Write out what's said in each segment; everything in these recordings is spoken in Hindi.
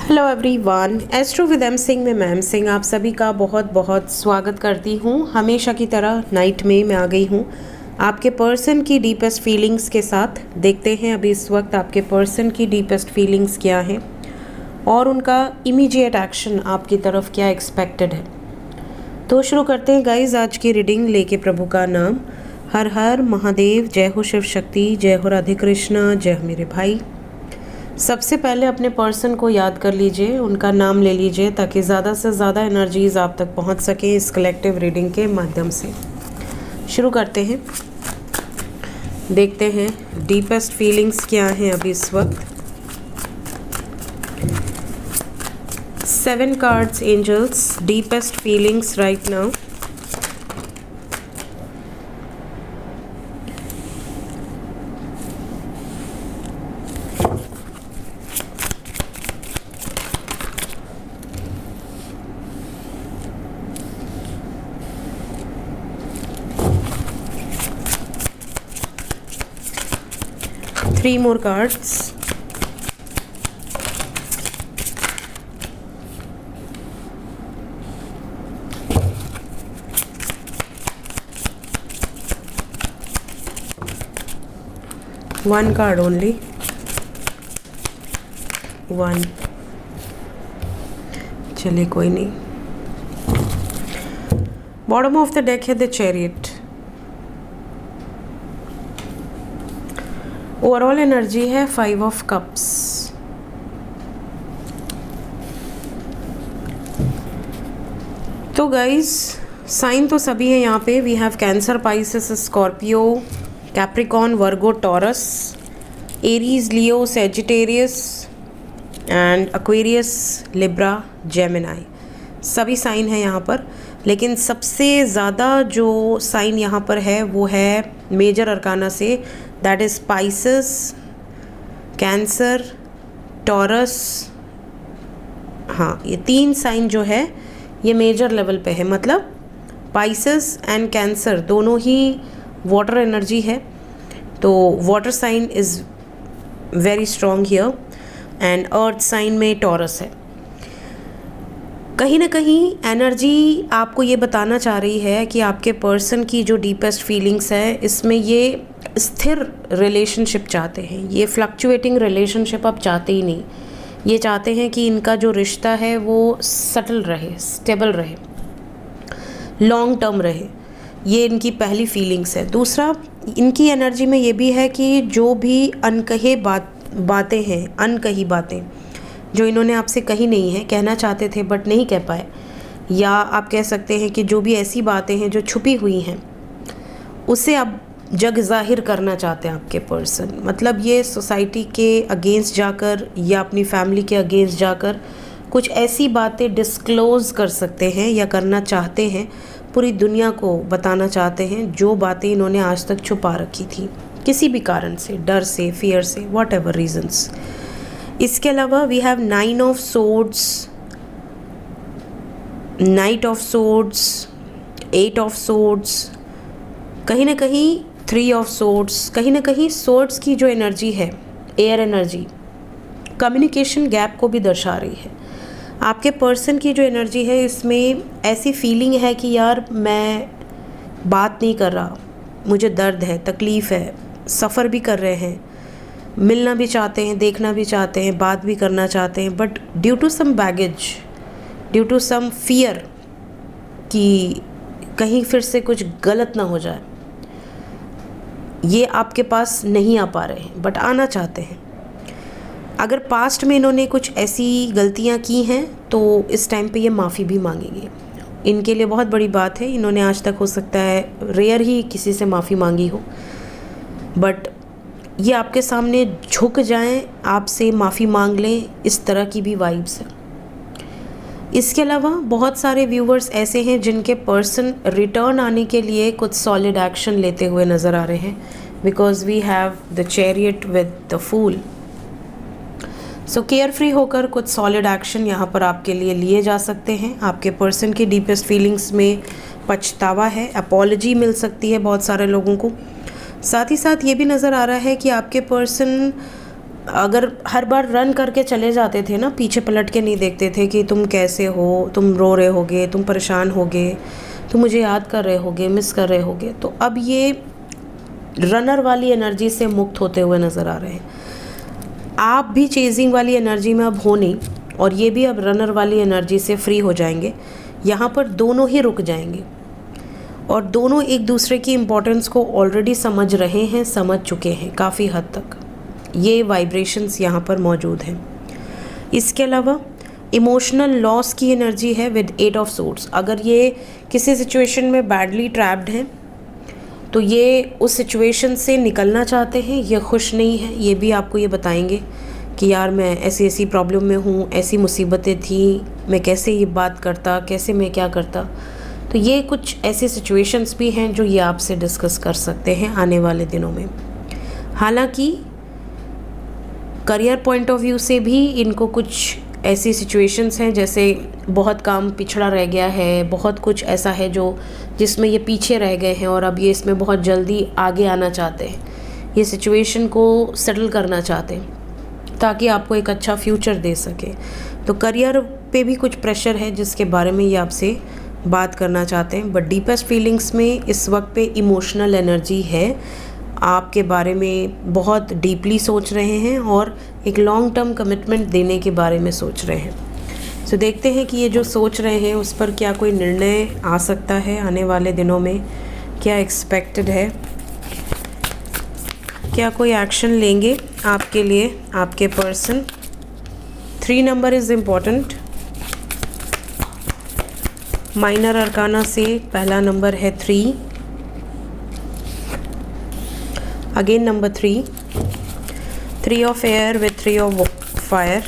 Hello everyone, astro with M Singh में मैम सिंह आप सभी का बहुत बहुत स्वागत करती हूँ। हमेशा की तरह नाइट में मैं आ गई हूँ आपके पर्सन की डीपेस्ट फीलिंग्स के साथ। देखते हैं अभी इस वक्त आपके पर्सन की डीपेस्ट फीलिंग्स क्या हैं और उनका इमीडिएट एक्शन आपकी तरफ क्या एक्सपेक्टेड है। तो शुरू करते हैं गाइज आज की रीडिंग लेके प्रभु का नाम। हर हर महादेव, जय हो शिव शक्ति, जय हो राधे कृष्णा, जय हो मेरे भाई। सबसे पहले अपने पर्सन को याद कर लीजिए, उनका नाम ले लीजिए ताकि ज़्यादा से ज़्यादा एनर्जीज़ आप तक पहुंच सकें इस कलेक्टिव रीडिंग के माध्यम से। शुरू करते हैं, देखते हैं डीपेस्ट फीलिंग्स क्या हैं अभी इस वक्त। 7 cards angels, deepest feelings right now. Three more cards. One card only. One. चलिए कोई नहीं। बॉटम ऑफ द डेक है द चैरियट। ओवरऑल एनर्जी है 5 ऑफ कप्स। तो गाइज साइन तो सभी है यहाँ पे। We have Cancer, Pisces, Scorpio, Capricorn, Virgo, Taurus, Aries, Leo, Sagittarius and Aquarius, Libra, Gemini. सभी साइन है यहाँ पर, लेकिन सबसे ज़्यादा जो साइन यहाँ पर है वो है मेजर अरकाना से, that is Pisces, cancer, taurus. हाँ, ये 3 साइन जो है ये मेजर लेवल पे है। मतलब पाइसेस एंड कैंसर दोनों ही वाटर एनर्जी है, तो water sign is very strong here and earth sign में टॉरस है। कहीं ना कहीं एनर्जी आपको ये बताना चाह रही है कि आपके पर्सन की जो डीपेस्ट फीलिंग्स है इसमें ये स्थिर रिलेशनशिप चाहते हैं। ये फ्लक्चुएटिंग रिलेशनशिप आप चाहते ही नहीं। ये चाहते हैं कि इनका जो रिश्ता है वो सटल रहे, स्टेबल रहे, लॉन्ग टर्म रहे। ये इनकी पहली फीलिंग्स है। दूसरा, इनकी एनर्जी में ये भी है कि जो भी अनकही बातें हैं, अनकही बातें जो इन्होंने आपसे कही नहीं है, कहना चाहते थे बट नहीं कह पाए, या आप कह सकते हैं कि जो भी ऐसी बातें हैं जो छुपी हुई हैं उसे आप जग जाहिर करना चाहते हैं आपके पर्सन। मतलब ये सोसाइटी के अगेंस्ट जाकर या अपनी फैमिली के अगेंस्ट जाकर कुछ ऐसी बातें डिस्क्लोज़ कर सकते हैं या करना चाहते हैं, पूरी दुनिया को बताना चाहते हैं जो बातें इन्होंने आज तक छुपा रखी थी किसी भी कारण से, डर से, फियर से, वॉट एवर रीजन्स। इसके अलावा we have 9 of swords, knight of swords, 8 of swords, कहीं ना कहीं 3 ऑफ सोर्ड्स। कहीं ना कहीं सोर्ड्स की जो एनर्जी है, एयर एनर्जी, कम्युनिकेशन गैप को भी दर्शा रही है। आपके पर्सन की जो एनर्जी है इसमें ऐसी फीलिंग है कि यार मैं बात नहीं कर रहा, मुझे दर्द है, तकलीफ़ है, सफ़र भी कर रहे हैं, मिलना भी चाहते हैं, देखना भी चाहते हैं, बात भी करना चाहते हैं, but due to some baggage, due to some fear कि कहीं फिर से कुछ गलत ना हो जाए, ये आपके पास नहीं आ पा रहे हैं बट आना चाहते हैं। अगर पास्ट में इन्होंने कुछ ऐसी गलतियां की हैं तो इस टाइम पे ये माफ़ी भी मांगेंगे। इनके लिए बहुत बड़ी बात है, इन्होंने आज तक हो सकता है रेयर ही किसी से माफ़ी मांगी हो, बट ये आपके सामने झुक जाएं, आपसे माफ़ी मांग लें, इस तरह की भी वाइब्स है। इसके अलावा बहुत सारे व्यूवर्स ऐसे हैं जिनके पर्सन रिटर्न आने के लिए कुछ सॉलिड एक्शन लेते हुए नज़र आ रहे हैं, because we have the chariot with the fool. So care free होकर कुछ सॉलिड एक्शन यहाँ पर आपके लिए लिए जा सकते हैं। आपके पर्सन की डीपेस्ट फीलिंग्स में पछतावा है, अपॉलजी मिल सकती है बहुत सारे लोगों को। साथ ही साथ ये भी नज़र आ रहा है कि आपके पर्सन अगर हर बार रन करके चले जाते थे ना, पीछे पलट के नहीं देखते थे कि तुम कैसे हो, तुम रो रहे होगे, तुम परेशान होगे, तुम मुझे याद कर रहे होगे, मिस कर रहे होगे, तो अब ये रनर वाली एनर्जी से मुक्त होते हुए नज़र आ रहे हैं। आप भी चेजिंग वाली एनर्जी में अब हो नहीं, और ये भी अब रनर वाली एनर्जी से फ्री हो जाएंगे। यहाँ पर दोनों ही रुक जाएंगे और दोनों एक दूसरे की इम्पोर्टेंस को ऑलरेडी समझ रहे हैं, समझ चुके हैं काफ़ी हद तक। ये वाइब्रेशंस यहाँ पर मौजूद हैं। इसके अलावा इमोशनल लॉस की एनर्जी है विद 8 ऑफ सोर्ड्स। अगर ये किसी सिचुएशन में बैडली ट्रैप्ड हैं तो ये उस सिचुएशन से निकलना चाहते हैं, ये खुश नहीं है, ये भी आपको ये बताएंगे कि यार मैं ऐसी ऐसी प्रॉब्लम में हूँ, ऐसी मुसीबतें थी, मैं कैसे ये बात करता, कैसे मैं क्या करता। तो ये कुछ ऐसी सिचुएशंस भी हैं जो ये आपसे डिस्कस कर सकते हैं आने वाले दिनों में। हालांकि करियर पॉइंट ऑफ व्यू से भी इनको कुछ ऐसी सिचुएशंस हैं, जैसे बहुत काम पिछड़ा रह गया है, बहुत कुछ ऐसा है जो जिसमें ये पीछे रह गए हैं और अब ये इसमें बहुत जल्दी आगे आना चाहते हैं, ये सिचुएशन को सेटल करना चाहते हैं ताकि आपको एक अच्छा फ्यूचर दे सके। तो करियर पे भी कुछ प्रेशर है जिसके बारे में ये आपसे बात करना चाहते हैं। बट डीपेस्ट फीलिंग्स में इस वक्त पे इमोशनल एनर्जी है, आपके बारे में बहुत डीपली सोच रहे हैं और एक लॉन्ग टर्म कमिटमेंट देने के बारे में सोच रहे हैं। सो देखते हैं कि ये जो सोच रहे हैं उस पर क्या कोई निर्णय आ सकता है आने वाले दिनों में, क्या एक्सपेक्टेड है, क्या कोई एक्शन लेंगे आपके लिए आपके person. 3 number is important. Minor arcana से पहला नंबर है 3। Again number 3, 3 of air with 3 of fire.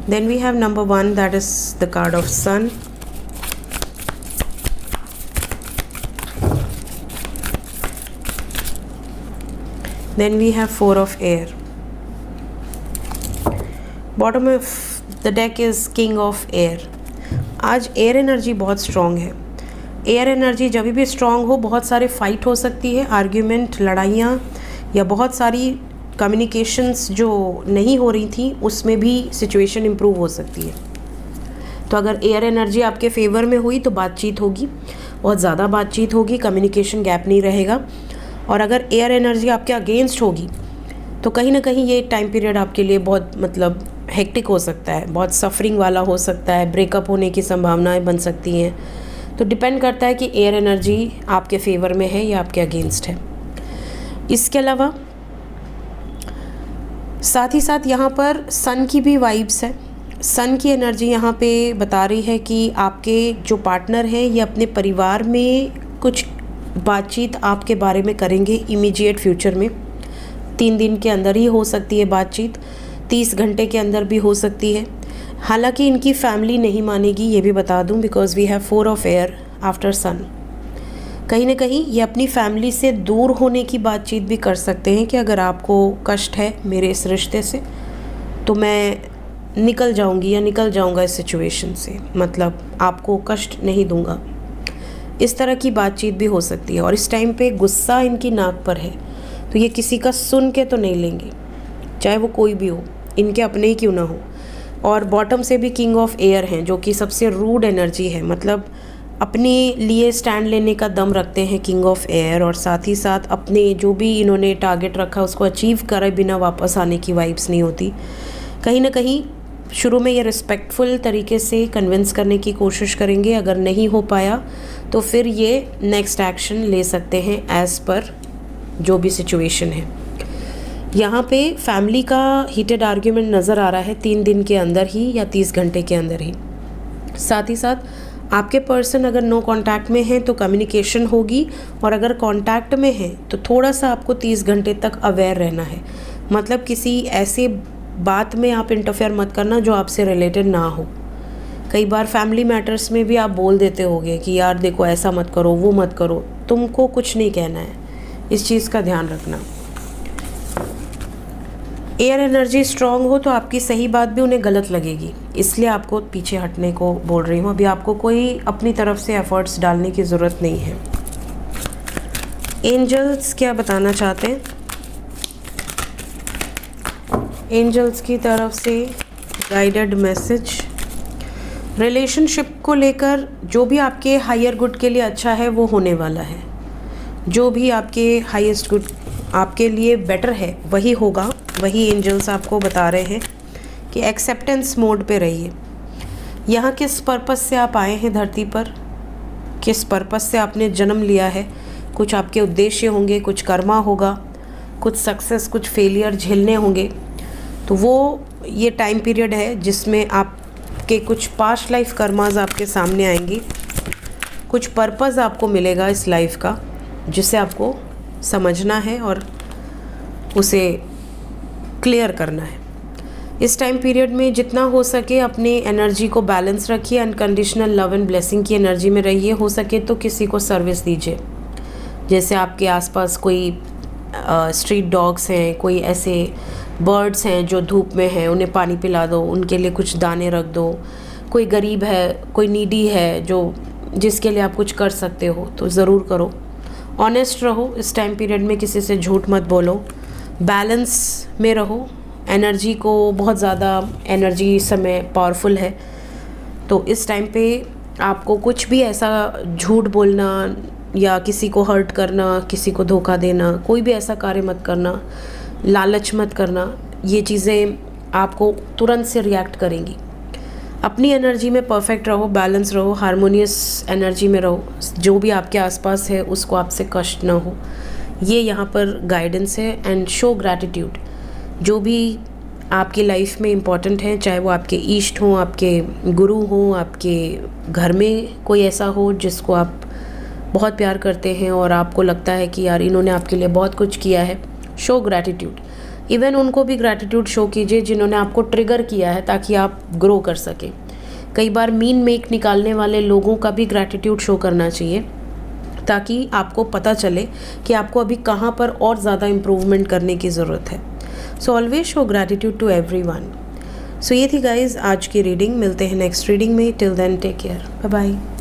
Then we have number 1, that is the card of sun. Then we have 4 of air. Bottom of the deck is king of air. आज एयर एनर्जी बहुत स्ट्रॉन्ग है। एयर एनर्जी जब भी स्ट्रॉन्ग हो, बहुत सारे फाइट हो सकती है, आर्ग्यूमेंट, लड़ाइयाँ, या बहुत सारी कम्युनिकेशंस जो नहीं हो रही थी उसमें भी सिचुएशन इम्प्रूव हो सकती है। तो अगर एयर एनर्जी आपके फेवर में हुई तो बातचीत होगी, बहुत ज़्यादा बातचीत होगी, कम्युनिकेशन गैप नहीं रहेगा। और अगर एयर एनर्जी आपके अगेंस्ट होगी तो कहीं ना कहीं ये टाइम पीरियड आपके लिए बहुत हेक्टिक हो सकता है, बहुत सफरिंग वाला हो सकता है, ब्रेकअप होने की संभावनाएं बन सकती हैं। तो डिपेंड करता है कि एयर एनर्जी आपके फेवर में है या आपके अगेंस्ट है। इसके अलावा साथ ही साथ यहाँ पर सन की भी वाइब्स है। सन की एनर्जी यहाँ पे बता रही है कि आपके जो पार्टनर हैं ये अपने परिवार में कुछ बातचीत आपके बारे में करेंगे इमीडिएट फ्यूचर में। 3 दिन के अंदर ही हो सकती है बातचीत, 30 घंटे के अंदर भी हो सकती है। हालांकि इनकी फैमिली नहीं मानेगी, ये भी बता दूं, because we have 4 of air after sun. कहीं ना कहीं ये अपनी फैमिली से दूर होने की बातचीत भी कर सकते हैं कि अगर आपको कष्ट है मेरे इस रिश्ते से तो मैं निकल जाऊंगी या निकल जाऊंगा इस सिचुएशन से, मतलब आपको कष्ट नहीं दूंगा। इस तरह की बातचीत भी हो सकती है। और इस टाइम पे गुस्सा इनकी नाक पर है, तो ये किसी का सुन के तो नहीं लेंगे, चाहे वो कोई भी हो, इनके अपने ही क्यों ना हो। और बॉटम से भी किंग ऑफ एयर हैं जो कि सबसे रूड एनर्जी है, मतलब अपने लिए स्टैंड लेने का दम रखते हैं किंग ऑफ एयर, और साथ ही साथ अपने जो भी इन्होंने टारगेट रखा उसको अचीव करे बिना वापस आने की वाइब्स नहीं होती। कहीं ना कहीं शुरू में ये रिस्पेक्टफुल तरीके से कन्विंस करने की कोशिश करेंगे, अगर नहीं हो पाया तो फिर ये नेक्स्ट एक्शन ले सकते हैं एज़ पर जो भी सिचुएशन है। यहाँ पे फैमिली का हीटेड आर्ग्यूमेंट नज़र आ रहा है 3 दिन के अंदर ही या 30 घंटे के अंदर ही। साथ ही साथ आपके पर्सन अगर नो कांटेक्ट में है तो कम्युनिकेशन होगी, और अगर कांटेक्ट में है तो थोड़ा सा आपको 30 घंटे तक अवेयर रहना है। मतलब किसी ऐसे बात में आप इंटरफेयर मत करना जो आपसे रिलेटेड ना हो। कई बार फैमिली मैटर्स में भी आप बोल देते होगे कि यार देखो ऐसा मत करो, वो मत करो, तुमको कुछ नहीं कहना है। इस चीज़ का ध्यान रखना। एयर एनर्जी स्ट्रॉन्ग हो तो आपकी सही बात भी उन्हें गलत लगेगी, इसलिए आपको पीछे हटने को बोल रही हूँ। अभी आपको कोई अपनी तरफ से एफर्ट्स डालने की ज़रूरत नहीं है। एंजल्स क्या बताना चाहते हैं? एंजल्स की तरफ से गाइडेड मैसेज रिलेशनशिप को लेकर, जो भी आपके हायर गुड के लिए अच्छा है वो होने वाला है। जो भी आपके हाईएस्ट गुड आपके लिए बेटर है वही होगा। वही एंजल्स आपको बता रहे हैं कि एक्सेप्टेंस मोड पे रहिए। यहाँ किस पर्पस से आप आए हैं धरती पर, किस पर्पस से आपने जन्म लिया है, कुछ आपके उद्देश्य होंगे, कुछ कर्मा होगा, कुछ सक्सेस कुछ फेलियर झेलने होंगे। तो वो ये टाइम पीरियड है जिसमें आपके कुछ पास्ट लाइफ कर्माज आपके सामने आएंगी, कुछ पर्पस आपको मिलेगा इस लाइफ का जिसे आपको समझना है और उसे क्लियर करना है। इस टाइम पीरियड में जितना हो सके अपनी एनर्जी को बैलेंस रखिए, अनकंडीशनल लव एंड ब्लेसिंग की एनर्जी में रहिए। हो सके तो किसी को सर्विस दीजिए, जैसे आपके आसपास कोई स्ट्रीट डॉग्स हैं, कोई ऐसे बर्ड्स हैं जो धूप में हैं, उन्हें पानी पिला दो, उनके लिए कुछ दाने रख दो। कोई गरीब है, कोई नीडी है जो जिसके लिए आप कुछ कर सकते हो तो ज़रूर करो। ऑनेस्ट रहो इस टाइम पीरियड में, किसी से झूठ मत बोलो, बैलेंस में रहो। एनर्जी को बहुत ज़्यादा एनर्जी समय पावरफुल है, तो इस टाइम पे आपको कुछ भी ऐसा झूठ बोलना या किसी को हर्ट करना, किसी को धोखा देना, कोई भी ऐसा कार्य मत करना, लालच मत करना। ये चीज़ें आपको तुरंत से रिएक्ट करेंगी। अपनी एनर्जी में परफेक्ट रहो, बैलेंस रहो, हारमोनियस एनर्जी में रहो। जो भी आपके आसपास है उसको आपसे कष्ट ना हो, ये यहाँ पर गाइडेंस है। And show gratitude. जो भी आपकी लाइफ में इम्पॉर्टेंट है, चाहे वो आपके इष्ट हों, आपके गुरु हों, आपके घर में कोई ऐसा हो जिसको आप बहुत प्यार करते हैं और आपको लगता है कि यार इन्होंने आपके लिए बहुत कुछ किया है, शो ग्रैटिट्यूड। इवन उनको भी ग्रैटिट्यूड शो कीजिए जिन्होंने आपको ट्रिगर किया है, ताकि आप ग्रो कर सकें। कई बार मीन मेक निकालने वाले लोगों का भी ग्रैटिट्यूड शो करना चाहिए, ताकि आपको पता चले कि आपको अभी कहाँ पर और ज़्यादा इम्प्रूवमेंट करने की ज़रूरत है। So always show gratitude to everyone. So ये थी गाइज आज की रीडिंग। मिलते हैं नेक्स्ट रीडिंग में। Till then take care, bye bye.